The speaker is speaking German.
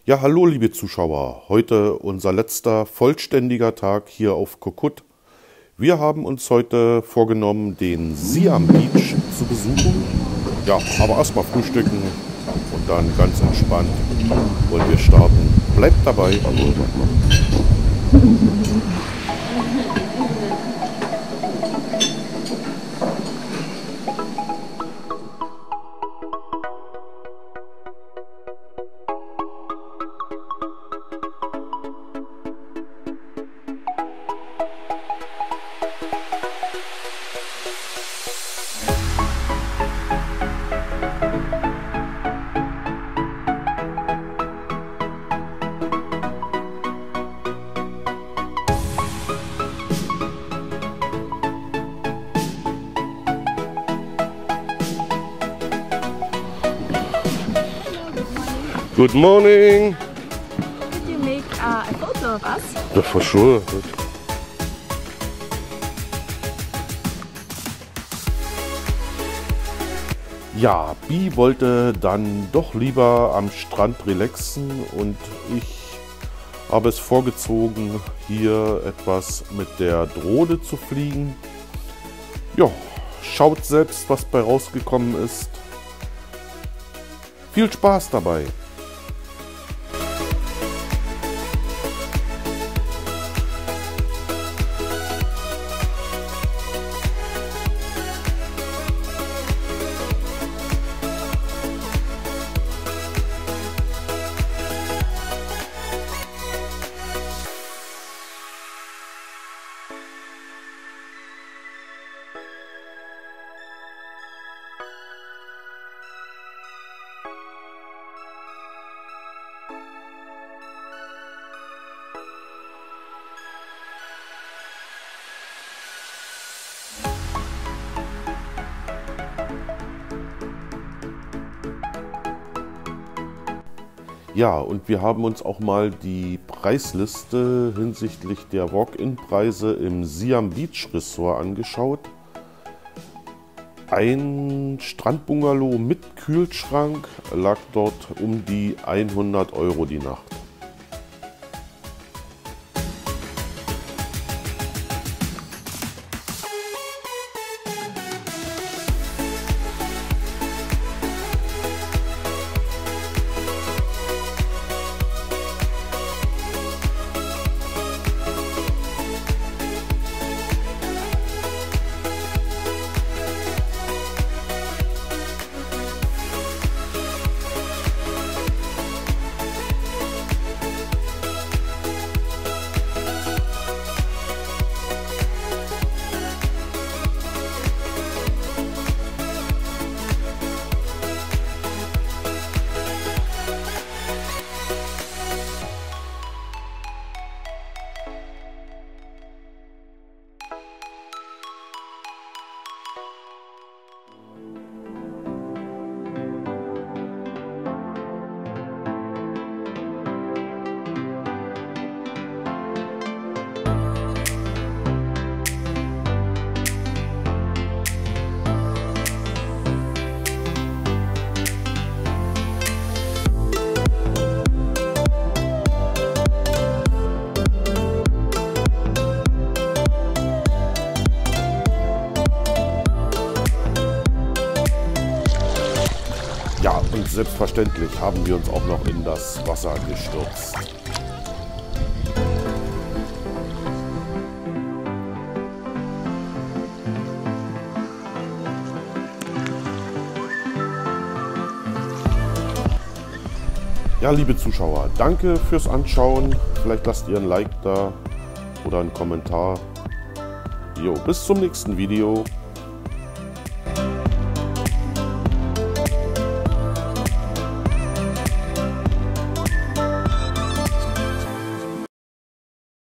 Ja, hallo liebe Zuschauer, heute unser letzter vollständiger Tag hier auf Kokut. Wir haben uns heute vorgenommen, den Siam Beach zu besuchen. Ja, aber erstmal frühstücken und dann ganz entspannt wollen wir starten. Bleibt dabei. Good morning. Did you make a photo of us? Ja, for sure. Ja, Bi wollte dann doch lieber am Strand relaxen und ich habe es vorgezogen, hier etwas mit der Drohne zu fliegen. Ja, schaut selbst, was bei rausgekommen ist. Viel Spaß dabei! Ja, und wir haben uns auch mal die Preisliste hinsichtlich der Walk-in-Preise im Siam Beach Resort angeschaut. Ein Strandbungalow mit Kühlschrank lag dort um die 100 € die Nacht. Ja, und selbstverständlich haben wir uns auch noch in das Wasser gestürzt. Ja, liebe Zuschauer, danke fürs Anschauen. Vielleicht lasst ihr ein Like da oder einen Kommentar. Jo, bis zum nächsten Video.